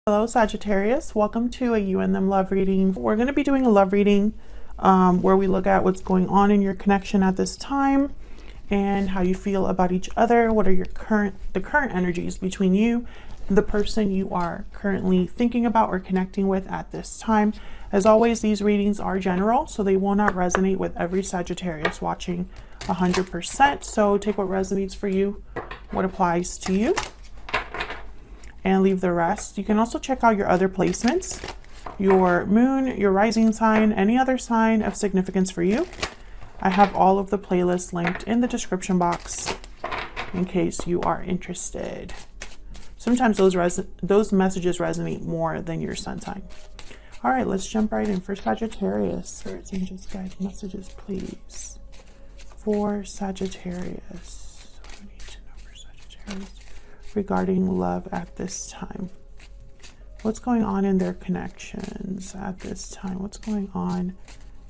Hello Sagittarius, welcome to a You and Them love reading. We're going to be doing a love reading where we look at what's going on in your connection at this time and how you feel about each other. What are your current energies between you and the person you are currently thinking about or connecting with at this time. As always, these readings are general, so they will not resonate with every Sagittarius watching 100%. So take what resonates for you, what applies to you, and leave the rest. You can also check out your other placements, your moon, your rising sign, any other sign of significance for you. I have all of the playlists linked in the description box in case you are interested. Sometimes those messages resonate more than your sun sign. All right, let's jump right in. For Sagittarius, spirits, angels, guide messages, please. For Sagittarius, what do we need to know for Sagittarius regarding love at this time? What's going on in their connections at this time? What's going on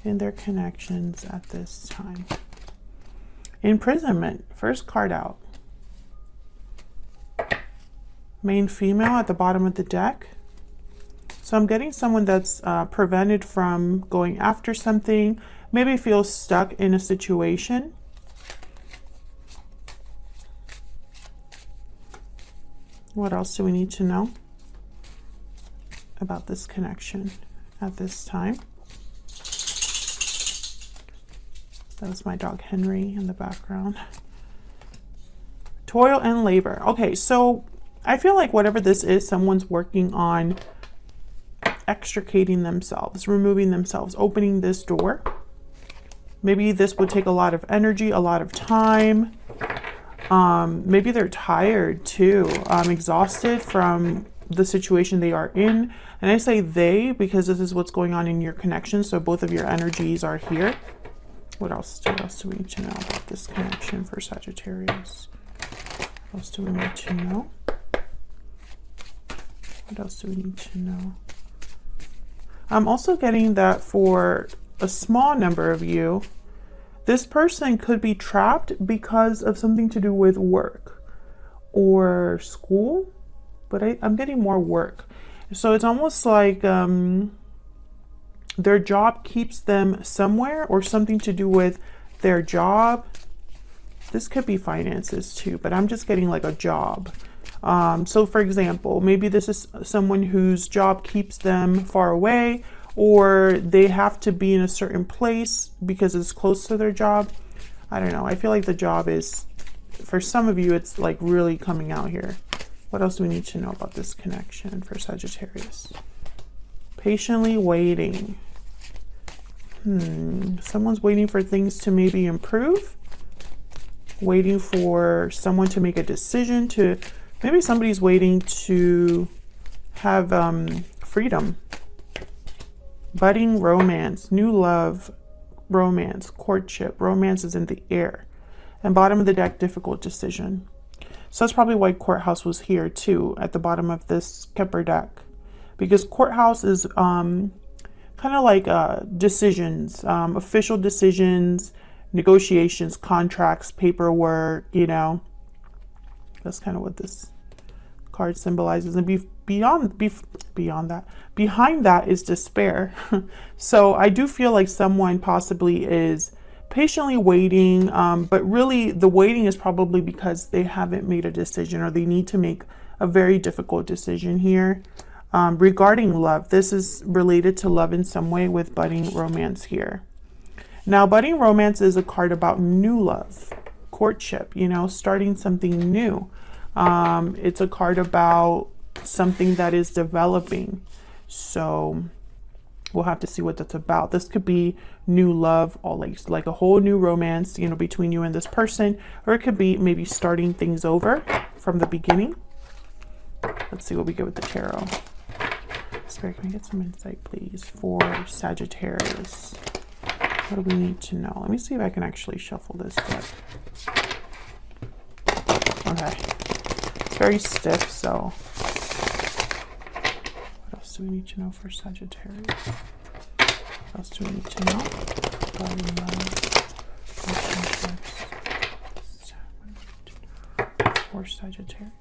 in their connections at this time? Imprisonment, first card out. Main female at the bottom of the deck. So I'm getting someone that's prevented from going after something, maybe feels stuck in a situation. What else do we need to know about this connection at this time? That was my dog Henry in the background. Toil and labor. Okay, so I feel like whatever this is, someone's working on extricating themselves, removing themselves, opening this door. Maybe this would take a lot of energy, a lot of time. Maybe they're tired too, exhausted from the situation they are in. And I say they because this is what's going on in your connection. So both of your energies are here. What else do we need to know about this connection for Sagittarius? What else do we need to know? What else do we need to know? I'm also getting that for a small number of you, this person could be trapped because of something to do with work or school, but I'm getting more work. So it's almost like their job keeps them somewhere, or something to do with their job. This could be finances too, but I'm just getting like a job. So for example, maybe this is someone whose job keeps them far away, or they have to be in a certain place because it's close to their job. I don't know. I feel like the job is, for some of you, it's like really coming out here. What else do we need to know about this connection for Sagittarius? Patiently waiting. Someone's waiting for things to maybe improve. Waiting for someone to make a decision to, maybe somebody's waiting to have freedom. Budding romance, new love, romance, courtship, romance is in the air. And bottom of the deck, difficult decision. So that's probably why courthouse was here too, at the bottom of this Kepler deck. Because courthouse is kind of like decisions, official decisions, negotiations, contracts, paperwork, you know. That's kind of what this card symbolizes. And behind that is despair. So I do feel like someone possibly is patiently waiting, but really the waiting is probably because they haven't made a decision, or they need to make a very difficult decision here regarding love. This is related to love in some way with budding romance here. Now, budding romance is a card about new love, courtship, you know, starting something new. It's a card about something that is developing. So we'll have to see what that's about. This could be new love, or like a whole new romance, you know, between you and this person, or it could be maybe starting things over from the beginning. Let's see what we get with the tarot. Spirit, can I get some insight, please, for Sagittarius? What do we need to know? Let me see if I can actually shuffle this deck. Okay. It's very stiff, so what else do we need to know for Sagittarius? What else do we need to know? For Sagittarius.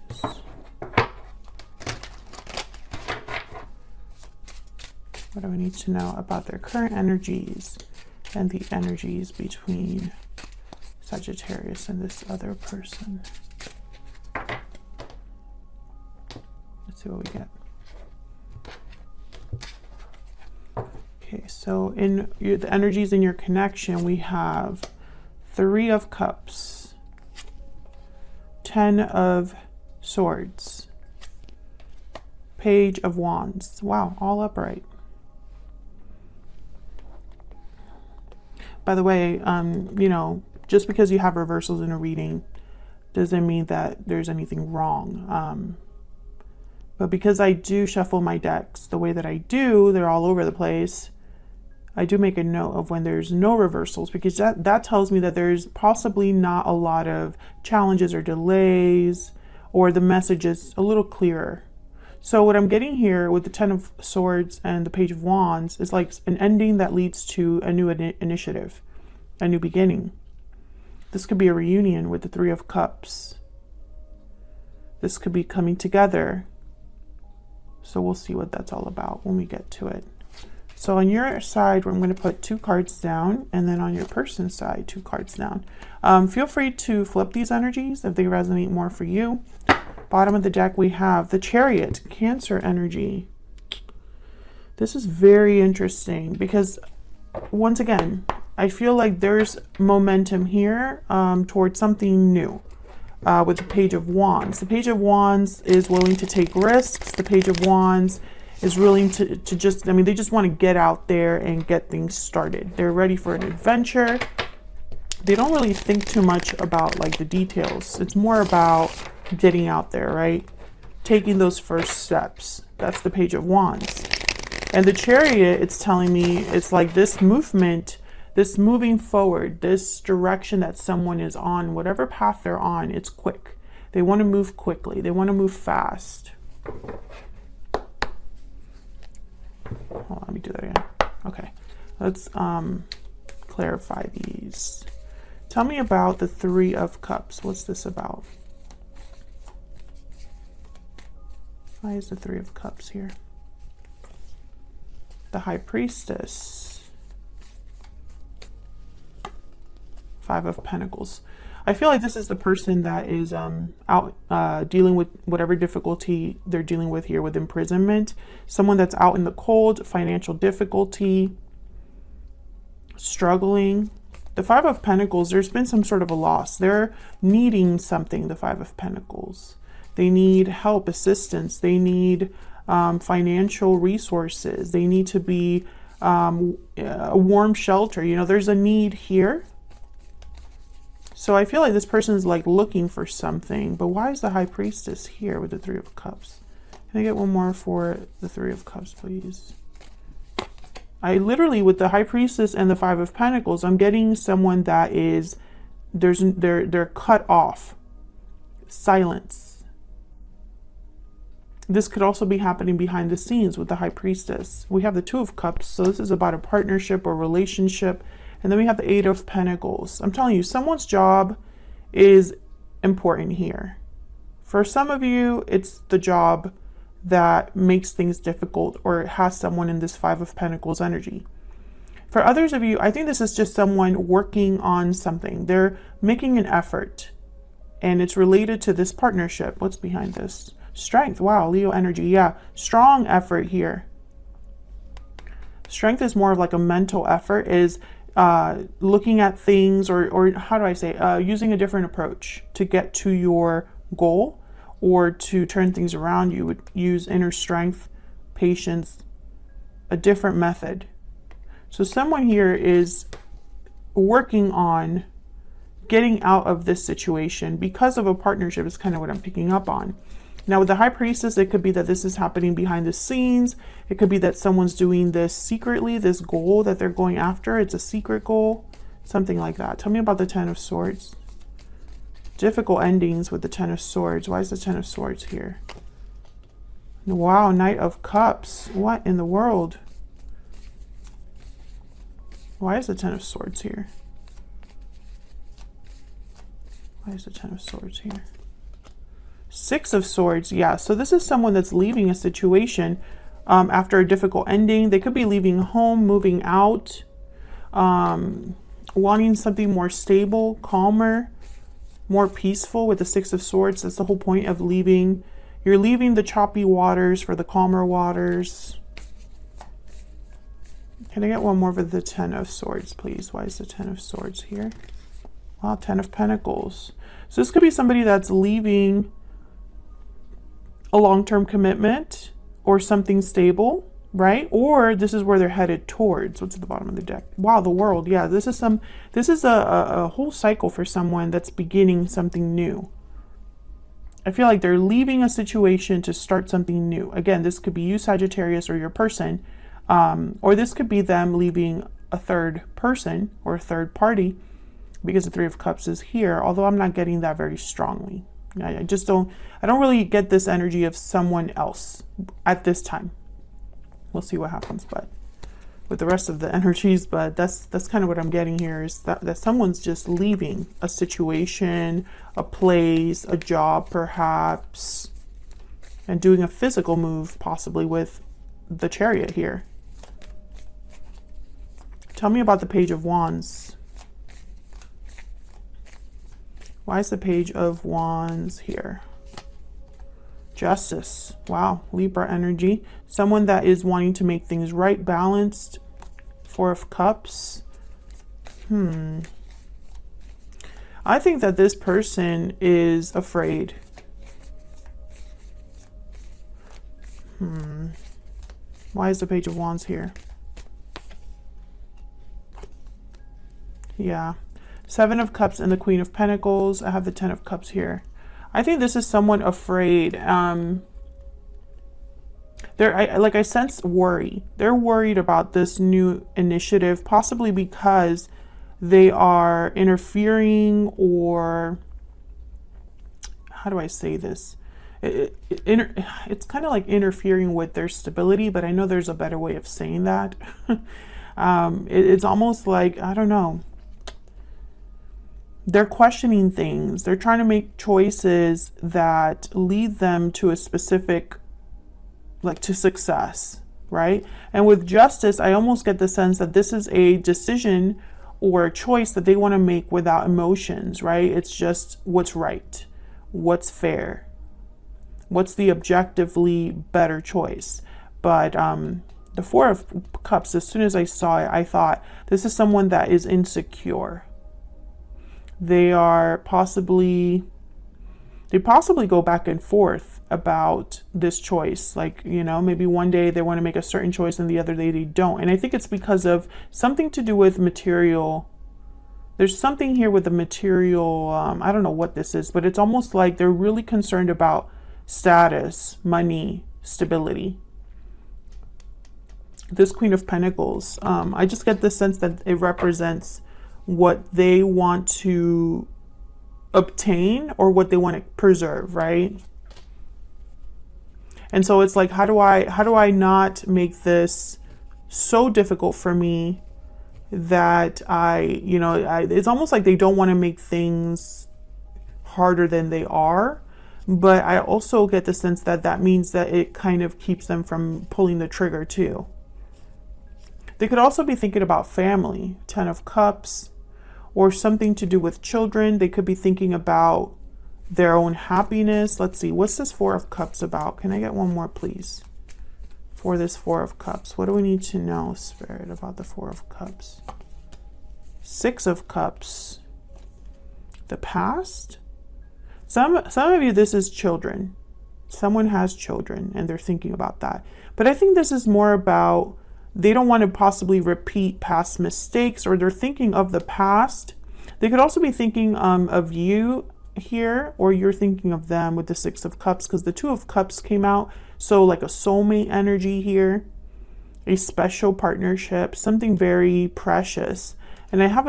What do I need to know about their current energies and the energies between Sagittarius and this other person? Let's see what we get. Okay, so in the energies in your connection, we have 3 of Cups, 10 of Swords, Page of Wands. Wow, all upright. By the way, you know, just because you have reversals in a reading doesn't mean that there's anything wrong. But because I do shuffle my decks the way that I do, they're all over the place. I do make a note of when there's no reversals, because that tells me that there's possibly not a lot of challenges or delays, or the message is a little clearer. So what I'm getting here with the 10 of Swords and the Page of Wands is like an ending that leads to a new initiative, a new beginning. This could be a reunion with the 3 of Cups. This could be coming together. So we'll see what that's all about when we get to it. So on your side, I'm going to put 2 cards down, and then on your person's side, 2 cards down. Feel free to flip these energies if they resonate more for you. Bottom of the deck, we have the Chariot, Cancer energy. This is very interesting because, once again, I feel like there's momentum here towards something new with the Page of Wands. The Page of Wands is willing to take risks. The Page of Wands is willing to just, I mean, they just want to get out there and get things started. They're ready for an adventure. They don't really think too much about like the details. It's more about getting out there, right? Taking those first steps. That's the Page of Wands. And the Chariot, it's telling me it's like this movement, this moving forward, this direction that someone is on, whatever path they're on, it's quick. They want to move quickly. They want to move fast. Hold on, let me do that again. Okay, let's clarify these. Tell me about the 3 of Cups. What's this about? Why is the 3 of Cups here? The High Priestess. 5 of Pentacles. I feel like this is the person that is out dealing with whatever difficulty they're dealing with here with imprisonment. Someone that's out in the cold, financial difficulty, struggling. The 5 of Pentacles, there's been some sort of a loss. They're needing something, the 5 of Pentacles. They need help, assistance. They need financial resources. They need to be a warm shelter. You know, there's a need here. So I feel like this person is like looking for something. But why is the High Priestess here with the 3 of Cups? Can I get one more for the 3 of Cups, please? I literally, with the High Priestess and the 5 of Pentacles, I'm getting someone that is, they're cut off. Silence. This could also be happening behind the scenes with the High Priestess. We have the 2 of Cups, so this is about a partnership or relationship. And then we have the 8 of Pentacles. I'm telling you, someone's job is important here. For some of you, it's the job that makes things difficult, or it has someone in this 5 of Pentacles energy. For others of you, I think this is just someone working on something. They're making an effort, and it's related to this partnership. What's behind this? Strength. Wow, Leo energy. Yeah, strong effort here. Strength is more of like a mental effort, is looking at things, or how do I say, using a different approach to get to your goal or to turn things around. You would use inner strength, patience, a different method. So someone here is working on getting out of this situation because of a partnership is kind of what I'm picking up on. Now with the High Priestess, it could be that this is happening behind the scenes. It could be that someone's doing this secretly, this goal that they're going after. It's a secret goal, something like that. Tell me about the 10 of Swords. Difficult endings with the 10 of Swords. Why is the 10 of Swords here? Wow, Knight of Cups. What in the world? Why is the 10 of Swords here? Why is the 10 of Swords here? 6 of Swords. Yeah, so this is someone that's leaving a situation after a difficult ending. They could be leaving home, moving out, wanting something more stable, calmer, more peaceful with the Six of Swords. That's the whole point of leaving. You're leaving the choppy waters for the calmer waters. Can I get one more with the Ten of Swords, please? Why is the Ten of Swords here? Wow, Ten of Pentacles. So this could be somebody that's leaving a long-term commitment or something stable, right? Or this is where they're headed towards. What's at the bottom of the deck? Wow, the World. Yeah, this is a whole cycle for someone that's beginning something new. I feel like they're leaving a situation to start something new. Again, this could be you, Sagittarius, or your person. Or this could be them leaving a third person or a third party, because the Three of Cups is here, although I'm not getting that very strongly. I don't really get this energy of someone else at this time. We'll see what happens, but with the rest of the energies, but that's kind of what I'm getting here, is that someone's just leaving a situation, a place, a job perhaps, and doing a physical move, possibly with the Chariot here. Tell me about the Page of Wands. Why is the Page of Wands here? Justice. Wow, Libra energy. Someone that is wanting to make things right, balanced. Four of Cups. I think that this person is afraid. Why is the Page of Wands here? Yeah. Seven of Cups and the Queen of Pentacles. I have the Ten of Cups here. I think this is someone afraid. I sense worry. They're worried about this new initiative, possibly because they are interfering, or how do I say this? It's kind of like interfering with their stability, but I know there's a better way of saying that. It's almost like, I don't know. They're questioning things. They're trying to make choices that lead them to a specific, like to success, right? And with Justice, I almost get the sense that this is a decision or a choice that they want to make without emotions, right? It's just what's right, what's fair, what's the objectively better choice. But the Four of Cups, as soon as I saw it, I thought this is someone that is insecure. They possibly go back and forth about this choice. Like, you know, maybe one day they want to make a certain choice and the other day they don't. And I think it's because of something to do with material. There's something here with the material. I don't know what this is, but it's almost like they're really concerned about status, money, stability. This Queen of Pentacles, I just get the sense that it represents what they want to obtain or what they want to preserve, right? And so it's like, how do I not make this so difficult for me that it's almost like they don't want to make things harder than they are. But I also get the sense that that means that it kind of keeps them from pulling the trigger too. They could also be thinking about family, Ten of Cups, or something to do with children. They could be thinking about their own happiness. Let's see, what's this Four of Cups about? Can I get one more, please? For this Four of Cups, what do we need to know, Spirit, about the Four of Cups? Six of Cups. The past? Some of you, this is children. Someone has children and they're thinking about that. But I think this is more about they don't want to possibly repeat past mistakes, or they're thinking of the past. They could also be thinking of you here, or you're thinking of them with the Six of Cups, because the Two of Cups came out. So like a soulmate energy here, a special partnership, something very precious. And I have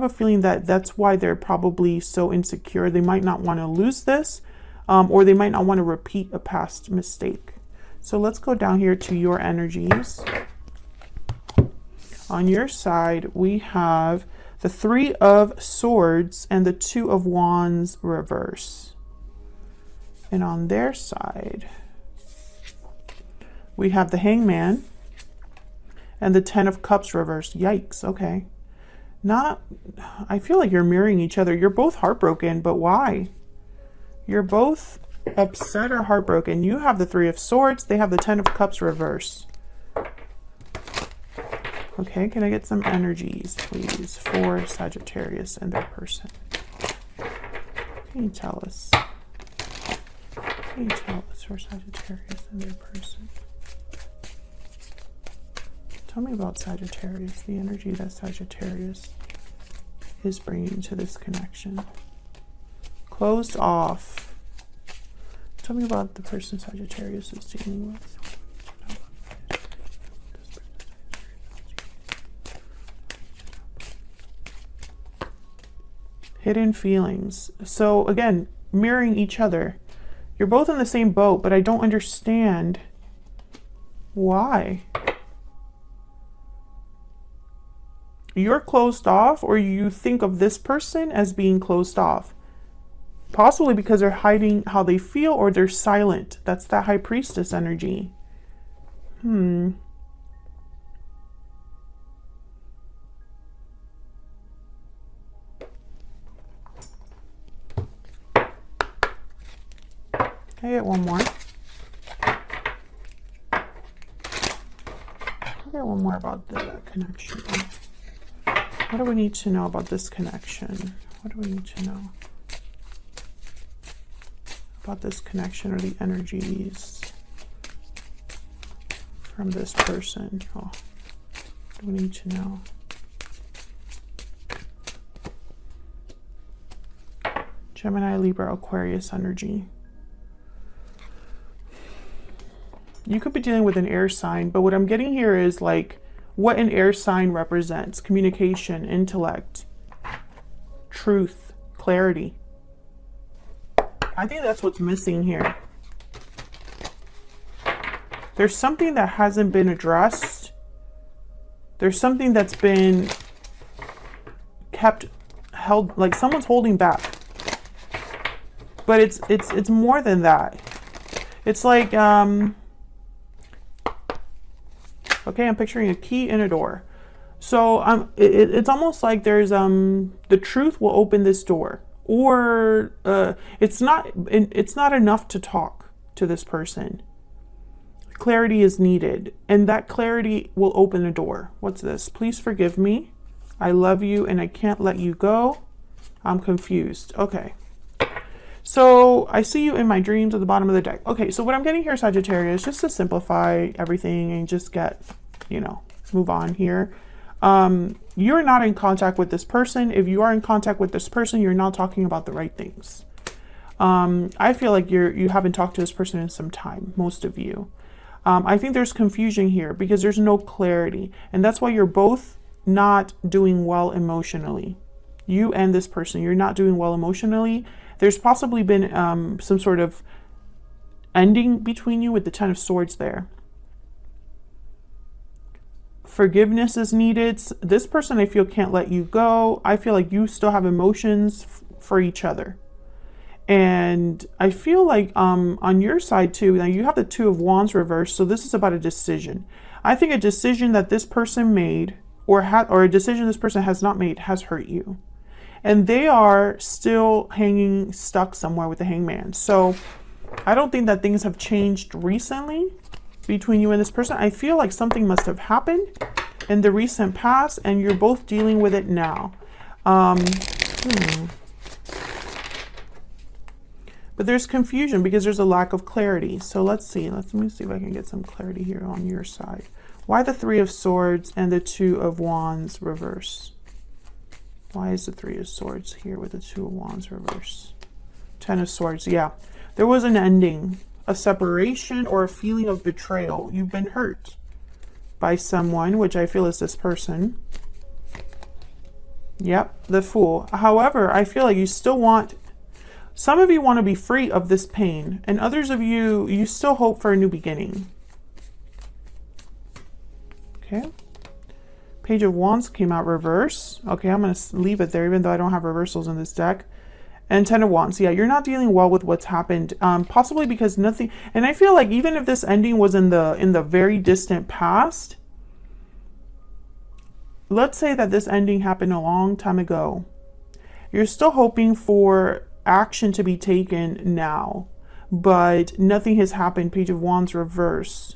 a feeling that that's why they're probably so insecure. They might not want to lose this, or they might not want to repeat a past mistake. So let's go down here to your energies. On your side, we have the Three of Swords and the Two of Wands reverse. And on their side, We have the Hangman and the Ten of Cups reversed. Yikes. Okay. I feel like you're mirroring each other. You're both heartbroken, but why? You're both upset or heartbroken. You have the Three of Swords. They have the Ten of Cups reversed. Okay, can I get some energies, please, for Sagittarius and their person? What can you tell us? What can you tell us for Sagittarius and their person? Tell me about Sagittarius, the energy that Sagittarius is bringing to this connection. Closed off. Tell me about the person Sagittarius is dealing with. Hidden feelings. So again, mirroring each other. You're both in the same boat, but I don't understand why. You're closed off, or you think of this person as being closed off. Possibly because they're hiding how they feel, or they're silent. That's that High Priestess energy. Can I get one more? Can I get one more about the connection? What do we need to know about this connection? What do we need to know about this connection, or the energies from this person? Oh, what do we need to know? Gemini, Libra, Aquarius energy. You could be dealing with an air sign, but what I'm getting here is like what an air sign represents: communication, intellect, truth, clarity. I think that's what's missing here. There's something that hasn't been addressed. There's something that's been held, like someone's holding back. But it's more than that. It's like okay, I'm picturing a key in a door. So it's almost like there's the truth will open this door, or it's not enough to talk to this person. Clarity is needed, and that clarity will open a door. What's this? Please forgive me. I love you and I can't let you go. I'm confused. Okay. So I see you in my dreams at the bottom of the deck. Okay, so what I'm getting here, Sagittarius, just to simplify everything and just get, move on here. You're not in contact with this person. If you are in contact with this person, you're not talking about the right things. I feel like you haven't talked to this person in some time, most of you. I think there's confusion here because there's no clarity. And that's why you're both not doing well emotionally. You and this person, you're not doing well emotionally. There's possibly been some sort of ending between you with the Ten of Swords there. Forgiveness is needed. This person, I feel, can't let you go. I feel like you still have emotions for each other. And I feel like on your side too, now you have the Two of Wands reversed. So this is about a decision. I think a decision that this person made or a decision this person has not made has hurt you. And they are still hanging stuck somewhere with the Hangman. So I don't think that things have changed recently between you and this person. I feel like something must have happened in the recent past and you're both dealing with it now. But there's confusion because there's a lack of clarity. So let's see. Let me see if I can get some clarity here on your side. Why the Three of Swords and the Two of Wands reverse? Why is the Three of Swords here with the Two of Wands reverse? Ten of Swords, yeah. There was an ending, a separation, or a feeling of betrayal. You've been hurt by someone, which I feel is this person. Yep, the Fool. However, I feel like you still want, some of you want to be free of this pain, and others of you, you still hope for a new beginning. Okay. Page of Wands came out reverse. Okay, I'm going to leave it there even though I don't have reversals in this deck. And 10 of Wands. Yeah, you're not dealing well with what's happened. Possibly because nothing, and I feel like even if this ending was in the very distant past, let's say that this ending happened a long time ago, you're still hoping for action to be taken now, but nothing has happened. Page of Wands reverse.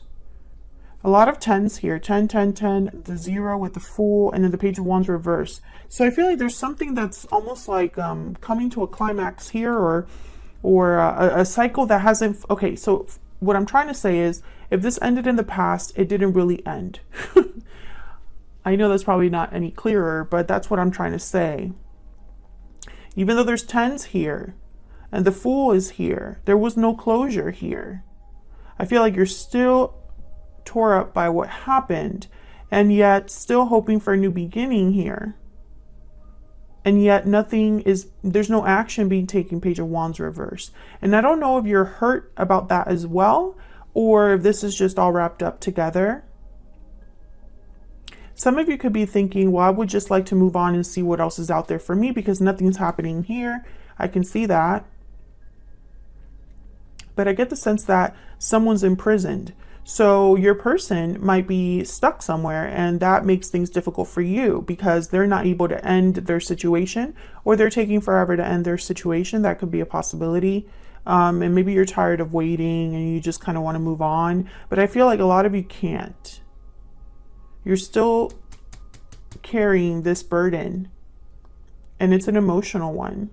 A lot of 10s here. 10, 10, 10, the 0 with the Fool, and then the Page of Wands reverse. So I feel like there's something that's almost like coming to a climax here, or a cycle that hasn't... Okay, so what I'm trying to say is, if this ended in the past, it didn't really end. I know that's probably not any clearer, but that's what I'm trying to say. Even though there's 10s here, and the Fool is here, there was no closure here. I feel like you're still tore up by what happened, and yet still hoping for a new beginning here. And yet there's no action being taken, Page of Wands reverse. And I don't know if you're hurt about that as well, or if this is just all wrapped up together. Some of you could be thinking, well, I would just like to move on and see what else is out there for me because nothing's happening here. I can see that. But I get the sense that someone's imprisoned. So your person might be stuck somewhere, and that makes things difficult for you because they're not able to end their situation, or they're taking forever to end their situation. That could be a possibility. And maybe you're tired of waiting and you just kind of want to move on. But I feel like a lot of you can't. You're still carrying this burden, and it's an emotional one.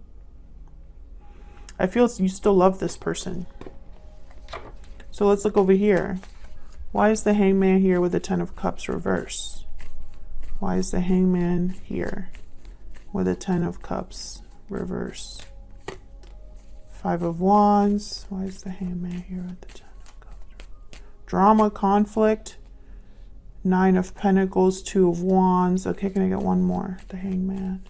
I feel you still love this person. So let's look over here. Why is the Hangman here with the 10 of Cups reverse? Why is the Hangman here with the 10 of Cups reverse? 5 of Wands. Why is the Hangman here with the 10 of Cups? Drama, conflict. 9 of Pentacles, 2 of Wands. Okay, can I get one more? The Hangman.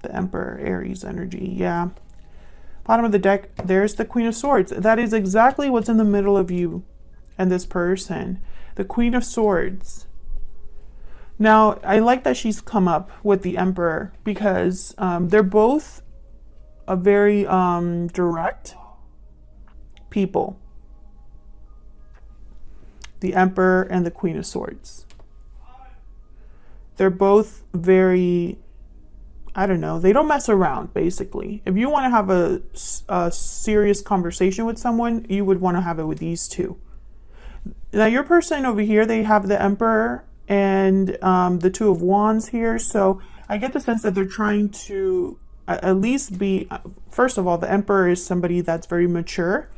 The Emperor, Aries energy. Yeah. Bottom of the deck, there's the Queen of Swords. That is exactly what's in the middle of you and this person. The Queen of Swords. Now, I like that she's come up with the Emperor because they're both a very direct people. The Emperor and the Queen of Swords. They're both very... I don't know. They don't mess around, basically. If you want to have a serious conversation with someone, you would want to have it with these two. Now, your person over here, they have the Emperor and the 2 of Wands here. So I get the sense that they're trying to at least be... First of all, the Emperor is somebody that's very mature.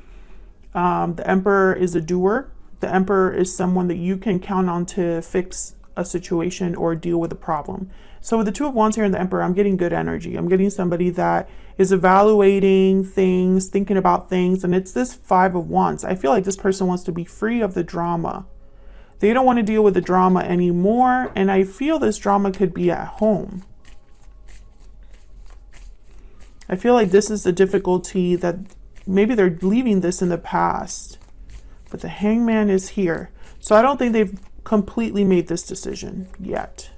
The Emperor is a doer. The Emperor is someone that you can count on to fix a situation or deal with a problem. So with the 2 of Wands here and the Emperor, I'm getting good energy. I'm getting somebody that is evaluating things, thinking about things, and it's this 5 of Wands. I feel like this person wants to be free of the drama. They don't want to deal with the drama anymore, and I feel this drama could be at home. I feel like this is the difficulty that maybe they're leaving this in the past, but the Hangman is here. So I don't think they've completely made this decision yet.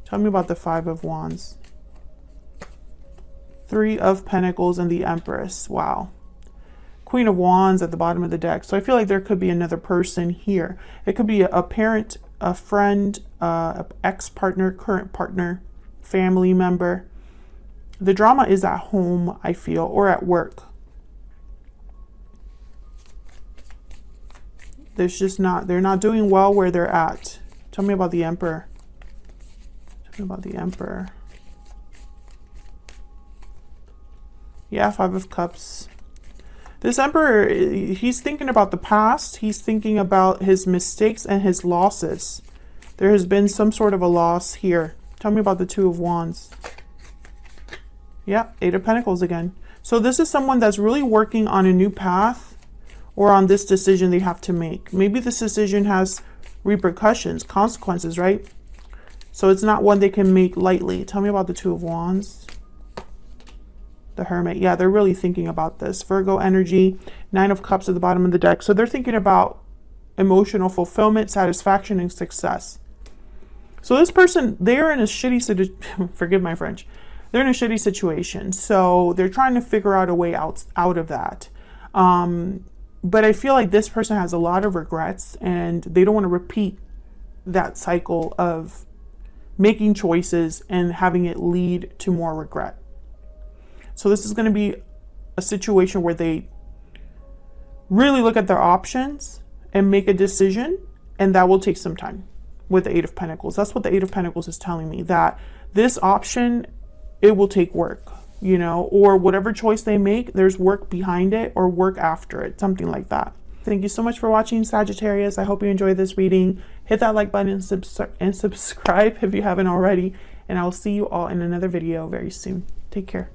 Tell me about the 5 of Wands. 3 of Pentacles and the Empress. Wow. Queen of Wands at the bottom of the deck. So I feel like there could be another person here. It could be a parent, a friend, ex-partner, current partner, family member. The drama is at home, I feel, or at work. There's just not, they're not doing well where they're at. Tell me about the Emperor. Tell me about the Emperor. Yeah, 5 of Cups. This Emperor, he's thinking about the past. He's thinking about his mistakes and his losses. There has been some sort of a loss here. Tell me about the 2 of Wands. Yeah, 8 of Pentacles again. So this is someone that's really working on a new path or on this decision they have to make. Maybe this decision has repercussions, consequences, right? So it's not one they can make lightly. Tell me about the 2 of Wands. The Hermit. Yeah, they're really thinking about this. Virgo energy, 9 of Cups at the bottom of the deck. So they're thinking about emotional fulfillment, satisfaction, and success. So this person, they're in a shitty forgive my French. They're in a shitty situation. So they're trying to figure out a way out of that. But I feel like this person has a lot of regrets and they don't want to repeat that cycle of making choices and having it lead to more regret. So this is going to be a situation where they really look at their options and make a decision, and that will take some time with the Eight of Pentacles. That's what the Eight of Pentacles is telling me, that this option, it will take work, you know, or whatever choice they make, there's work behind it or work after it, something like that. Thank you so much for watching, Sagittarius. I hope you enjoyed this reading. Hit that like button and subscribe if you haven't already, and I'll see you all in another video very soon. Take care.